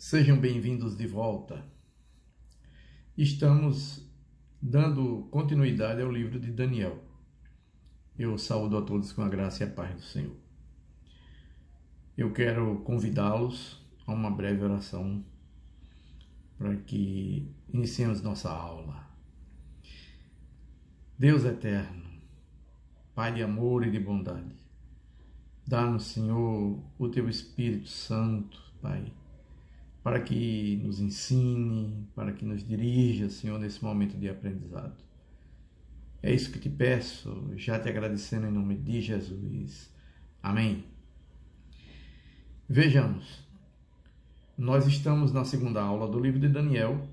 Sejam bem-vindos de volta. Estamos dando continuidade ao livro de Daniel. Eu saúdo a todos com a graça e a paz do Senhor. Eu quero convidá-los a uma breve oração para que iniciemos nossa aula. Deus eterno, Pai de amor e de bondade, dá-nos, Senhor, o Teu Espírito Santo, Pai, para que nos ensine, para que nos dirija, Senhor, nesse momento de aprendizado. É isso que te peço, já te agradecendo em nome de Jesus. Amém. Vejamos, nós estamos na segunda aula do livro de Daniel.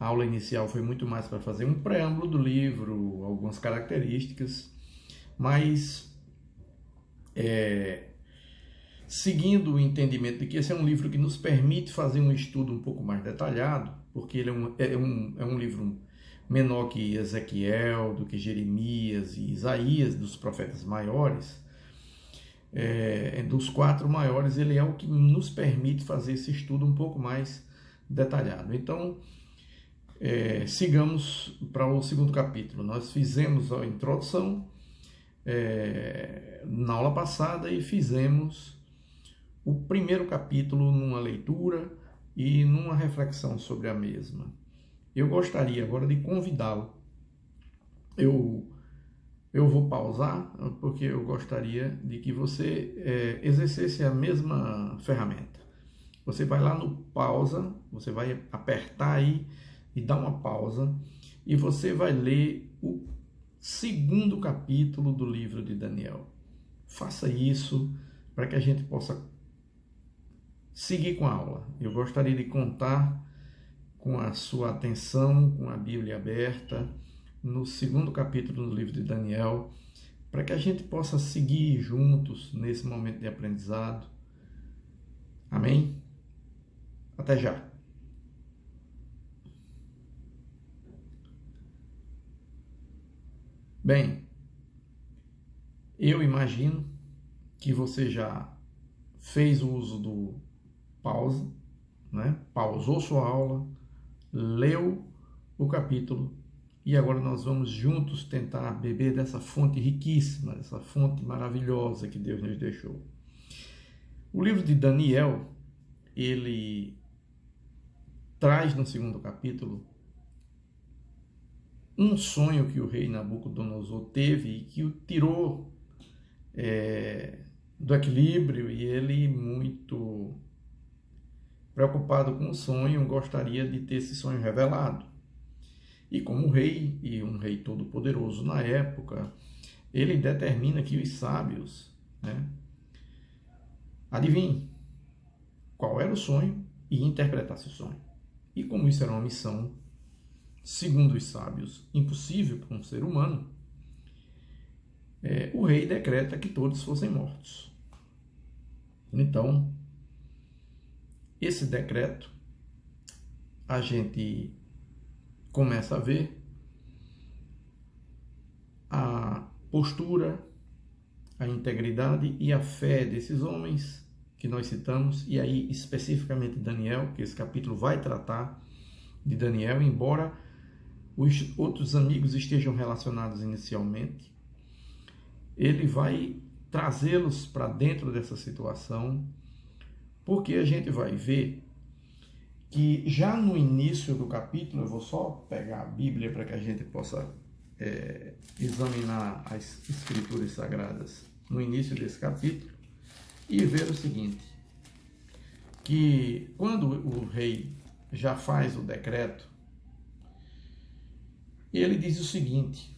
A aula inicial foi muito mais para fazer um preâmbulo do livro, algumas características, mas seguindo o entendimento de que esse é um livro que nos permite fazer um estudo um pouco mais detalhado, porque ele é um livro menor que Ezequiel, do que Jeremias e Isaías, dos profetas maiores. Dos quatro maiores, ele é o que nos permite fazer esse estudo um pouco mais detalhado. Então, sigamos para o segundo capítulo. Nós fizemos a introdução na aula passada e fizemos o primeiro capítulo numa leitura e numa reflexão sobre a mesma. Eu gostaria agora de convidá-lo. Eu vou pausar, porque eu gostaria de que você exercesse a mesma ferramenta. Você vai lá no pausa, você vai apertar aí e dar uma pausa, e você vai ler o segundo capítulo do livro de Daniel. Faça isso para que a gente possa seguir com a aula. Eu gostaria de contar com a sua atenção, com a Bíblia aberta, no segundo capítulo do livro de Daniel, para que a gente possa seguir juntos nesse momento de aprendizado. Amém? Até já! Bem, eu imagino que você já fez o uso do pausa, né? Pausou sua aula, leu o capítulo e agora nós vamos juntos tentar beber dessa fonte riquíssima, dessa fonte maravilhosa que Deus nos deixou. O livro de Daniel, ele traz no segundo capítulo um sonho que o rei Nabucodonosor teve e que o tirou do equilíbrio, e ele, muito preocupado com o sonho, gostaria de ter esse sonho revelado. E como rei, e um rei todo-poderoso na época, ele determina que os sábios, adivinhem qual era o sonho e interpretasse o sonho. E como isso era uma missão, segundo os sábios, impossível para um ser humano, o rei decreta que todos fossem mortos. Então, esse decreto, a gente começa a ver a postura, a integridade e a fé desses homens que nós citamos, e aí especificamente Daniel, que esse capítulo vai tratar de Daniel, embora os outros amigos estejam relacionados inicialmente, ele vai trazê-los para dentro dessa situação, porque a gente vai ver que já no início do capítulo, eu vou só pegar a Bíblia para que a gente possa examinar as Escrituras Sagradas no início desse capítulo e ver o seguinte, que quando o rei já faz o decreto, ele diz o seguinte,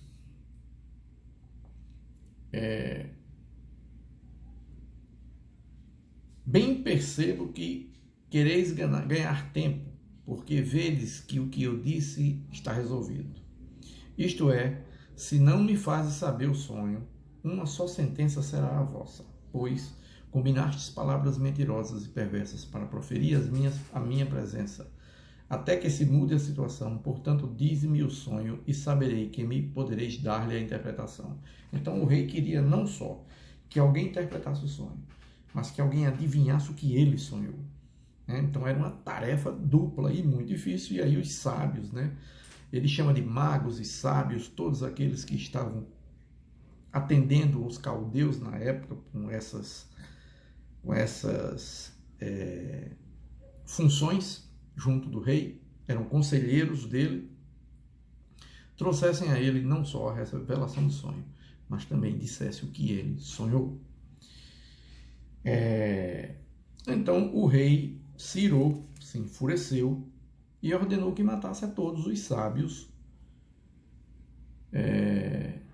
bem percebo que quereis ganhar tempo, porque vedes que o que eu disse está resolvido. Isto é, se não me fazes saber o sonho, uma só sentença será a vossa, pois combinastes palavras mentirosas e perversas para proferir a minha presença, até que se mude a situação. Portanto, dize-me o sonho e saberei que me podereis dar-lhe a interpretação. Então o rei queria não só que alguém interpretasse o sonho, mas que alguém adivinhasse o que ele sonhou. né? Então era uma tarefa dupla e muito difícil. E aí os sábios, né? Ele chama de magos e sábios todos aqueles que estavam atendendo os caldeus na época com essas funções junto do rei, eram conselheiros dele, trouxessem a ele não só a revelação do sonho, mas também dissesse o que ele sonhou. Então o rei se irou, se enfureceu e ordenou que matasse a todos os sábios.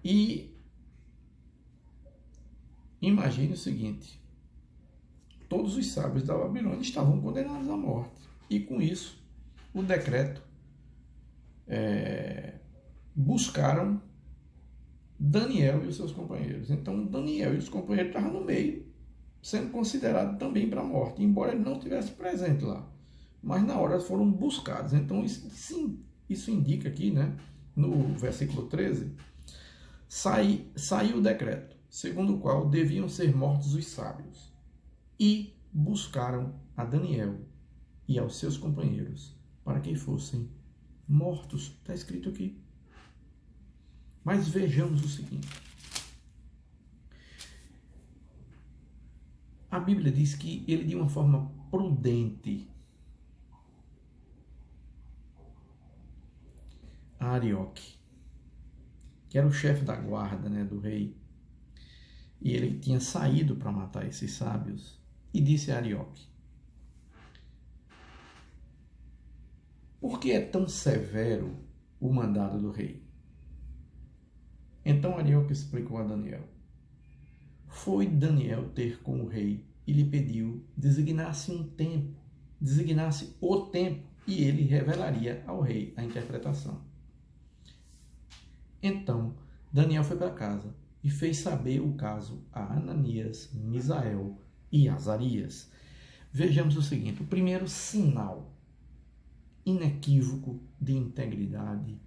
E imagine o seguinte: todos os sábios da Babilônia estavam condenados à morte. E com isso, o decreto buscaram Daniel e os seus companheiros. Então, Daniel e os companheiros estavam no meio, sendo considerados também para a morte, embora ele não estivesse presente lá. Mas na hora foram buscados. Então, isso indica aqui, né, no versículo 13, saiu o decreto, segundo o qual deviam ser mortos os sábios. E buscaram a Daniel e aos seus companheiros para que fossem mortos. Está escrito aqui. Mas vejamos o seguinte. A Bíblia diz que ele, de uma forma prudente, Arioque, que era o chefe da guarda, né, do rei, e ele tinha saído para matar esses sábios, e disse a Arioque: por que é tão severo o mandado do rei? Então Arioque explicou a Daniel. Foi Daniel ter com o rei e lhe pediu designasse o tempo, e ele revelaria ao rei a interpretação. Então Daniel foi para casa e fez saber o caso a Ananias, Misael e Azarias. Vejamos o seguinte: o primeiro sinal inequívoco de integridade,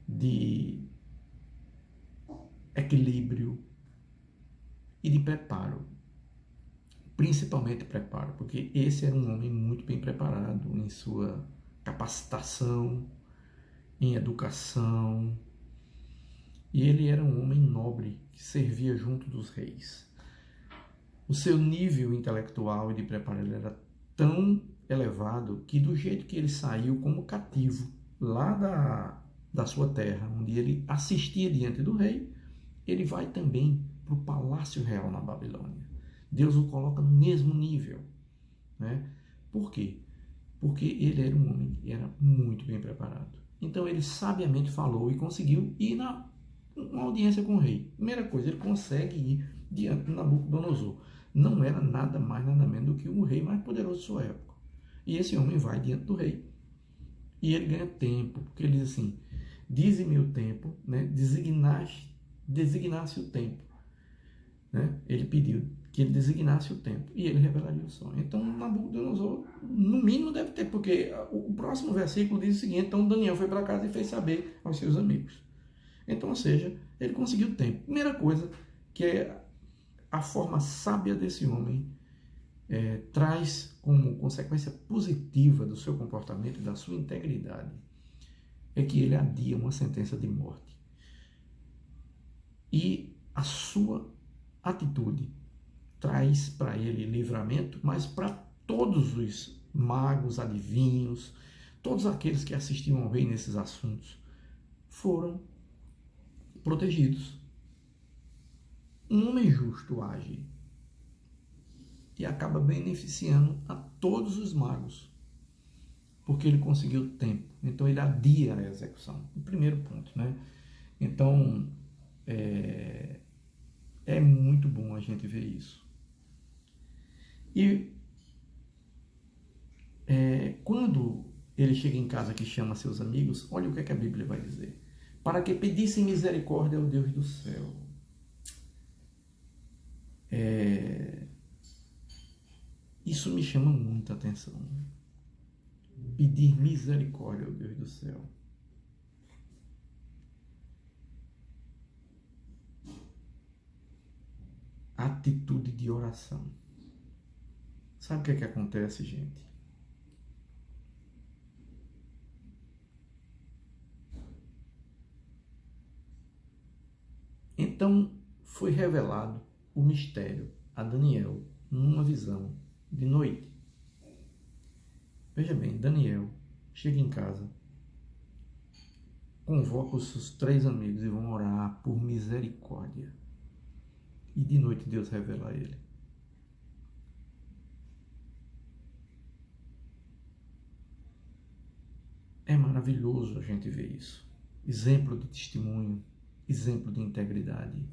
de equilíbrio e de preparo. Principalmente preparo, porque esse era um homem muito bem preparado em sua capacitação, em educação, e ele era um homem nobre que servia junto dos reis. O seu nível intelectual e de preparo era tão elevado que, do jeito que ele saiu como cativo lá da sua terra, onde ele assistia diante do rei, ele vai também para o palácio real na Babilônia. Deus o coloca no mesmo nível, né? Por quê? Porque ele era um homem que era muito bem preparado. Então ele sabiamente falou e conseguiu ir uma audiência com o rei. Primeira coisa, ele consegue ir diante de Nabucodonosor. Não era nada mais, nada menos do que o rei mais poderoso de sua época. E esse homem vai diante do rei. E ele ganha tempo, porque ele diz assim: dize-me o tempo, né? Designasse o tempo. Né? Ele pediu que ele designasse o tempo e ele revelaria o sonho. Então Nabucodonosor, no mínimo, deve ter, porque o próximo versículo diz o seguinte: então Daniel foi para casa e fez saber aos seus amigos. Então, ou seja, ele conseguiu o tempo. Primeira coisa, que é a forma sábia desse homem, traz como consequência positiva do seu comportamento e da sua integridade, é que ele adia uma sentença de morte. E a sua atitude traz para ele livramento, mas para todos os magos, adivinhos, todos aqueles que assistiam ao rei nesses assuntos, foram protegidos. Um homem justo age e acaba beneficiando a todos os magos, porque ele conseguiu tempo. Então ele adia a execução. O primeiro ponto, né? Então é muito bom a gente ver isso. E quando ele chega em casa, que chama seus amigos, olha o que a Bíblia vai dizer: para que pedissem misericórdia ao Deus do céu. Isso me chama muita atenção. Pedir misericórdia ao Deus do céu. Atitude de oração. Sabe o que é que acontece, gente? Então foi revelado o mistério a Daniel numa visão de noite. Veja bem, Daniel chega em casa, convoca os seus 3 amigos e vão orar por misericórdia. E de noite Deus revela a ele. É maravilhoso a gente ver isso. Exemplo de testemunho, exemplo de integridade,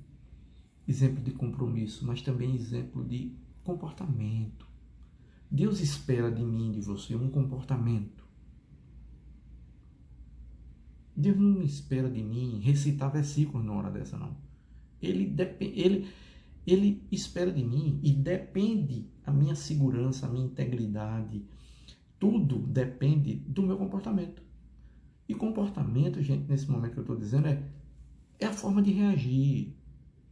exemplo de compromisso, mas também exemplo de comportamento. Deus espera de mim e de você um comportamento. Deus não espera de mim recitar versículos na hora dessa, não. Ele espera de mim e depende a minha segurança, a minha integridade. Tudo depende do meu comportamento. E comportamento, gente, nesse momento que eu estou dizendo, é a forma de reagir.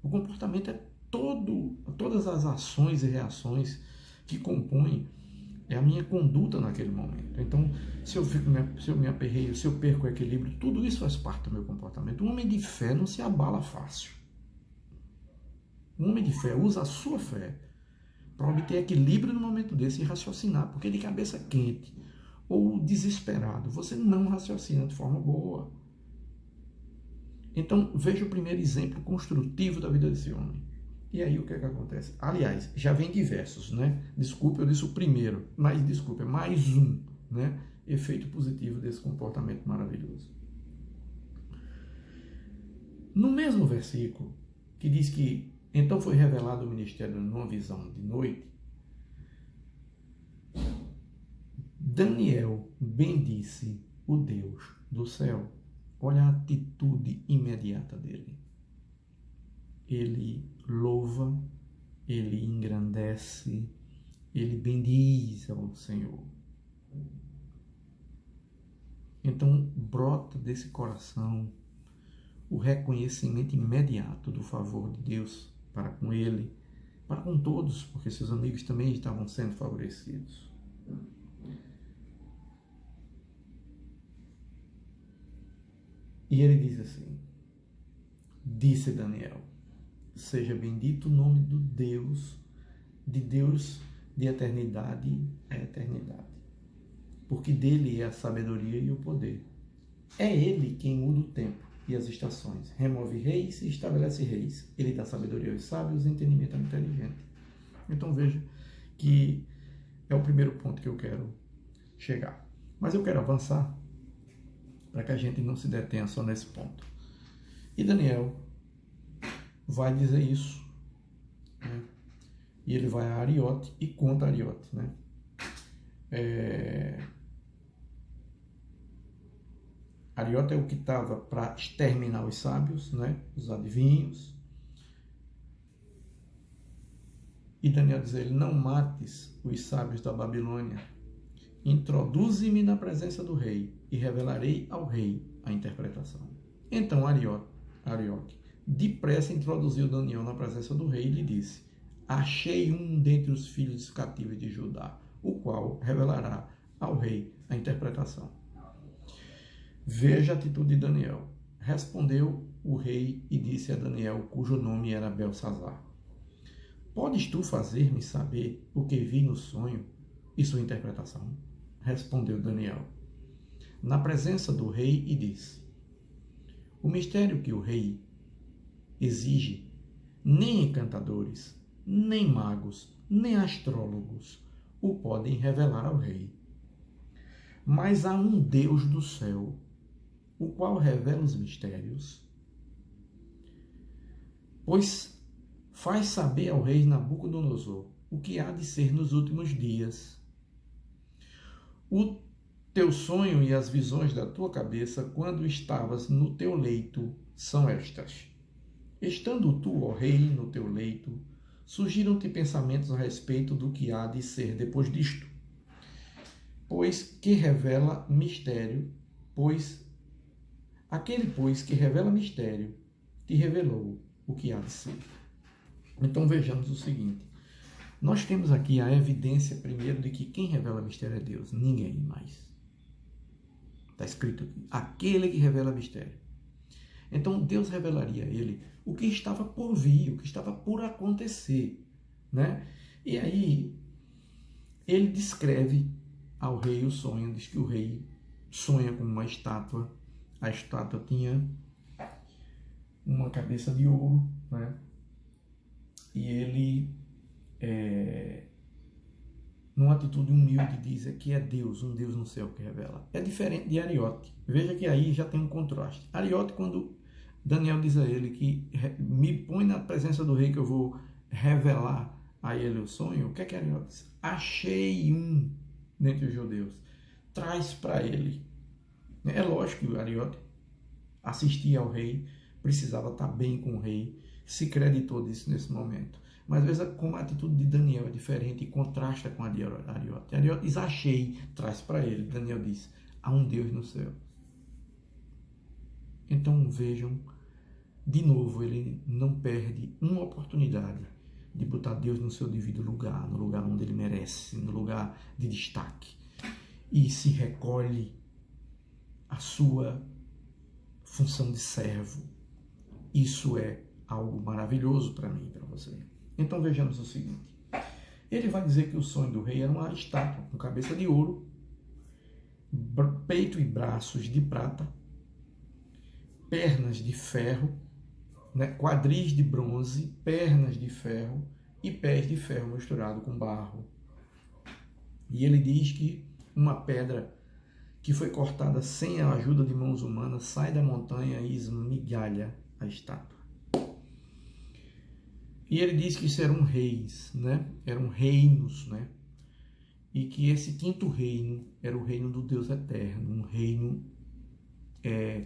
O comportamento é todas as ações e reações que compõem a minha conduta naquele momento. Então, se eu me aperreio, se eu perco o equilíbrio, tudo isso faz parte do meu comportamento. Um homem de fé não se abala fácil. Um homem de fé usa a sua fé para obter equilíbrio no momento desse e raciocinar, porque de cabeça quente ou desesperado, você não raciocina de forma boa. Então, veja o primeiro exemplo construtivo da vida desse homem. E aí o que é que acontece? Aliás, já vem diversos, né? Desculpe, eu disse o primeiro, mas desculpe, é mais um, né? Efeito positivo desse comportamento maravilhoso. No mesmo versículo, que diz que então foi revelado o ministério numa visão de noite, Daniel bendisse o Deus do céu. Olha a atitude imediata dele. Ele louva, ele engrandece, ele bendiz ao Senhor. Então brota desse coração o reconhecimento imediato do favor de Deus para com ele, para com todos, porque seus amigos também estavam sendo favorecidos. E ele diz assim: disse Daniel, seja bendito o nome do Deus, de eternidade a eternidade, porque dele é a sabedoria e o poder. É ele quem muda o tempo e as estações, remove reis e estabelece reis. Ele dá sabedoria aos sábios e entendimento ao inteligente. Então veja que é o primeiro ponto que eu quero chegar. Mas eu quero avançar para que a gente não se detenha só nesse ponto. E Daniel vai dizer isso, né? E ele vai a Ariote e conta Ariote, né? Ariote é o que estava para exterminar os sábios, né? Os adivinhos. E Daniel diz a ele: não mates os sábios da Babilônia. Introduze-me na presença do rei e revelarei ao rei a interpretação. Então Arioque depressa introduziu Daniel na presença do rei e lhe disse: achei um dentre os filhos cativos de Judá, o qual revelará ao rei a interpretação. Veja a atitude de Daniel. Respondeu o rei e disse a Daniel, cujo nome era Belsazar: podes tu fazer-me saber o que vi no sonho e sua interpretação? Respondeu Daniel, na presença do rei, e disse: o mistério que o rei exige, nem encantadores, nem magos, nem astrólogos o podem revelar ao rei. Mas há um Deus do céu, o qual revela os mistérios, pois faz saber ao rei Nabucodonosor o que há de ser nos últimos dias. O teu sonho e as visões da tua cabeça, quando estavas no teu leito, são estas. Estando tu, ó rei, no teu leito, surgiram-te pensamentos a respeito do que há de ser depois disto. Pois que revela mistério, aquele que revela mistério, te revelou o que há de ser. Então vejamos o seguinte: Nós temos aqui a evidência, primeiro, de que quem revela mistério é Deus, ninguém mais. Está escrito aqui, aquele que revela mistério. Então, Deus revelaria a ele o que estava por vir, o que estava por acontecer, né? E aí, ele descreve ao rei o sonho, diz que o rei sonha com uma estátua. A estátua tinha uma cabeça de ouro, né? E ele, numa atitude humilde, diz que é Deus, um Deus no céu que revela. É diferente de Ariote. Veja que aí já tem um contraste. Ariote, quando Daniel diz a ele que me põe na presença do rei que eu vou revelar a ele o sonho, o que é que Ariote diz? Achei um dentre os judeus, traz para ele. É lógico que o Ariote assistia ao rei, precisava estar bem com o rei, se creditou disso nesse momento. Mas veja como a atitude de Daniel é diferente e contrasta com a de Ariote. Ariote diz, achei, traz para ele. Daniel diz, há um Deus no céu. Então vejam, de novo, ele não perde uma oportunidade de botar Deus no seu devido lugar, no lugar onde ele merece, no lugar de destaque. E se recolhe a sua função de servo. Isso é algo maravilhoso para mim e para você. Então vejamos o seguinte. Ele vai dizer que o sonho do rei era uma estátua com cabeça de ouro, peito e braços de prata, pernas de ferro, né, quadris de bronze, pernas de ferro e pés de ferro misturado com barro. E ele diz que uma pedra que foi cortada sem a ajuda de mãos humanas sai da montanha e esmigalha a estátua. E ele diz que isso eram reis, né? Eram reinos, né? E que esse quinto reino era o reino do Deus eterno, um reino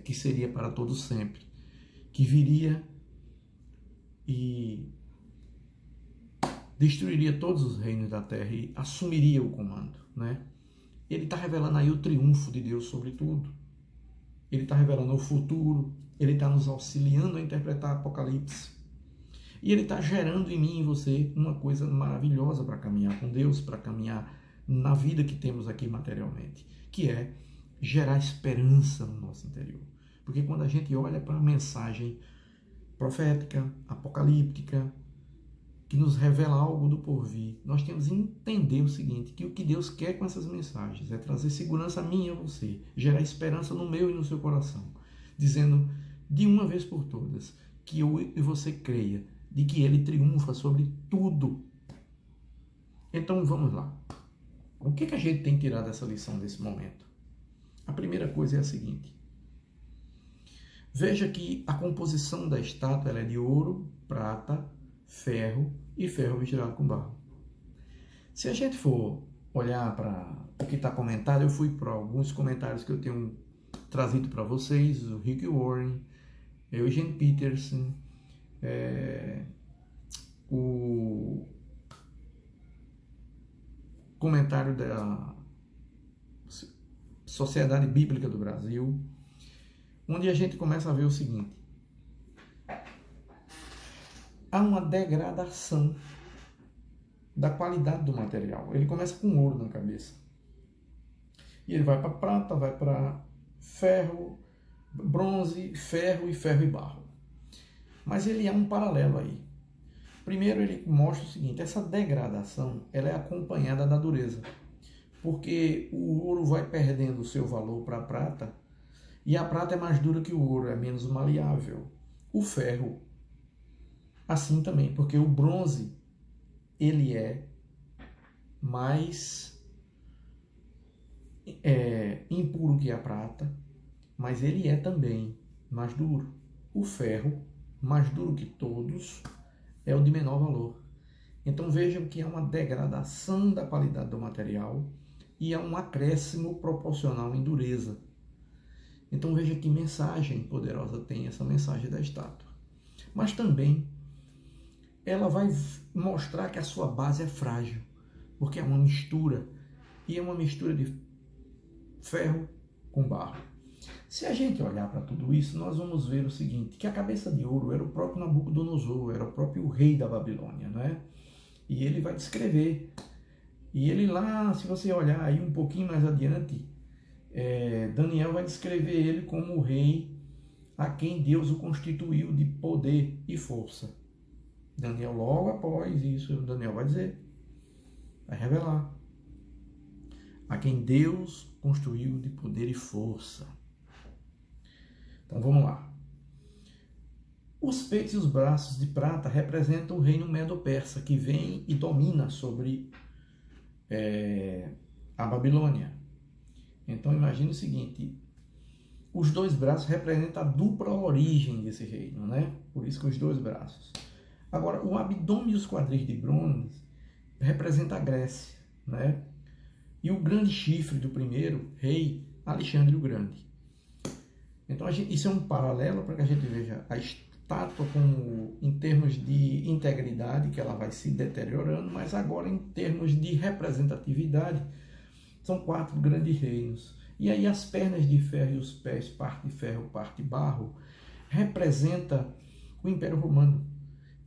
que seria para todo sempre, que viria e destruiria todos os reinos da terra e assumiria o comando, né? Ele está revelando aí o triunfo de Deus sobre tudo. Ele está revelando o futuro, ele está nos auxiliando a interpretar Apocalipse. E ele está gerando em mim e em você uma coisa maravilhosa para caminhar com Deus, para caminhar na vida que temos aqui materialmente, que é gerar esperança no nosso interior. Porque quando a gente olha para a mensagem profética, apocalíptica, que nos revela algo do porvir, nós temos que entender o seguinte, que o que Deus quer com essas mensagens é trazer segurança a mim e a você, gerar esperança no meu e no seu coração, dizendo de uma vez por todas que eu e você creia de que Ele triunfa sobre tudo. Então vamos lá. O que a gente tem que tirar dessa lição desse momento? A primeira coisa é a seguinte. Veja que a composição da estátua ela é de ouro, prata, ferro e ferro misturado com barro. Se a gente for olhar para o que está comentado, eu fui para alguns comentários que eu tenho trazido para vocês, o Rick Warren, Eugene Peterson, o comentário da Sociedade Bíblica do Brasil, onde a gente começa a ver o seguinte. Há uma degradação da qualidade do material. Ele começa com ouro na cabeça. E ele vai para prata, vai para ferro, bronze, ferro e barro. Mas ele há um paralelo aí. Primeiro ele mostra o seguinte, essa degradação ela é acompanhada da dureza. Porque o ouro vai perdendo o seu valor para a prata, e a prata é mais dura que o ouro, é menos maleável. O ferro, assim também, porque o bronze, ele é mais impuro que a prata, mas ele é também mais duro. O ferro, mais duro que todos, é o de menor valor. Então vejam que há uma degradação da qualidade do material e há um acréscimo proporcional em dureza. Então veja que mensagem poderosa tem essa mensagem da estátua. Mas também ela vai mostrar que a sua base é frágil, porque é uma mistura, e é uma mistura de ferro com barro. Se a gente olhar para tudo isso, nós vamos ver o seguinte, que a cabeça de ouro era o próprio Nabucodonosor, era o próprio rei da Babilônia, não é? E ele vai descrever. E ele lá, se você olhar aí um pouquinho mais adiante, Daniel vai descrever ele como o rei a quem Deus o constituiu de poder e força. Daniel, logo após isso, Daniel vai dizer, vai revelar, a quem Deus construiu de poder e força. Então vamos lá. Os peitos e os braços de prata representam o reino medo-persa, que vem e domina sobre a Babilônia. Então imagine o seguinte, os dois braços representam a dupla origem desse reino, né? Por isso que os dois braços. Agora, o abdômen e os quadris de bronze representam a Grécia, né? E o grande chifre do primeiro rei, Alexandre o Grande. Então, isso é um paralelo para que a gente veja a estátua como, em termos de integridade, que ela vai se deteriorando, mas agora em termos de representatividade, são 4 grandes reinos. E aí as pernas de ferro e os pés, parte de ferro, parte de barro, representa o Império Romano,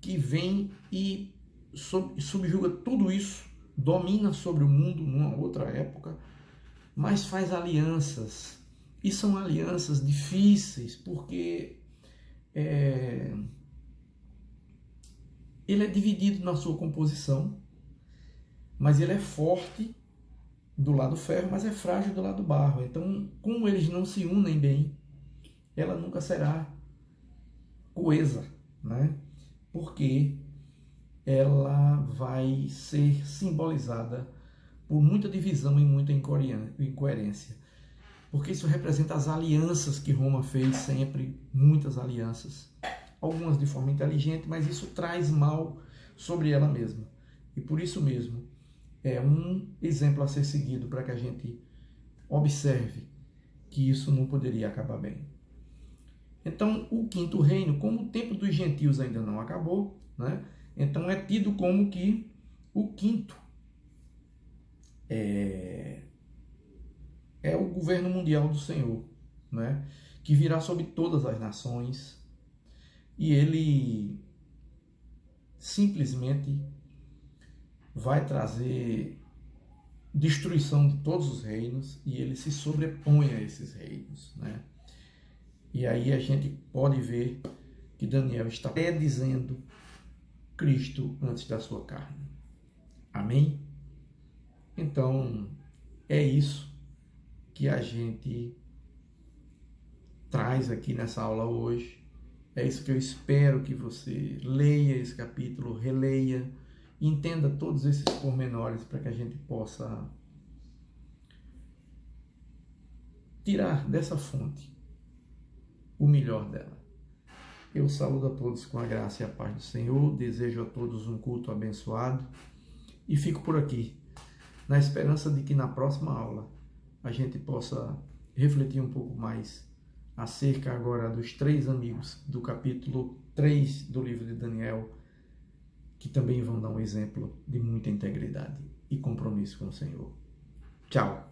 que vem e subjuga tudo isso, domina sobre o mundo numa outra época, mas faz alianças. E são alianças difíceis, porque ele é dividido na sua composição, mas ele é forte do lado ferro, mas é frágil do lado barro. Então, como eles não se unem bem, ela nunca será coesa, né? Porque ela vai ser simbolizada por muita divisão e muita incoerência. Porque isso representa as alianças que Roma fez sempre, muitas alianças, algumas de forma inteligente, mas isso traz mal sobre ela mesma. E por isso mesmo, é um exemplo a ser seguido para que a gente observe que isso não poderia acabar bem. Então, o quinto reino, como o tempo dos gentios ainda não acabou, né? Então é tido como que o quinto é o governo mundial do Senhor, né? Que virá sobre todas as nações, e ele simplesmente vai trazer destruição de todos os reinos, e ele se sobrepõe a esses reinos, né? E aí a gente pode ver que Daniel está predizendo Cristo antes da sua carne. Amém? Então, é isso que a gente traz aqui nessa aula hoje. É isso que eu espero que você leia esse capítulo, releia, entenda todos esses pormenores para que a gente possa tirar dessa fonte o melhor dela. Eu saúdo a todos com a graça e a paz do Senhor, desejo a todos um culto abençoado e fico por aqui, na esperança de que na próxima aula a gente possa refletir um pouco mais acerca agora dos 3 amigos do capítulo 3 do livro de Daniel, que também vão dar um exemplo de muita integridade e compromisso com o Senhor. Tchau!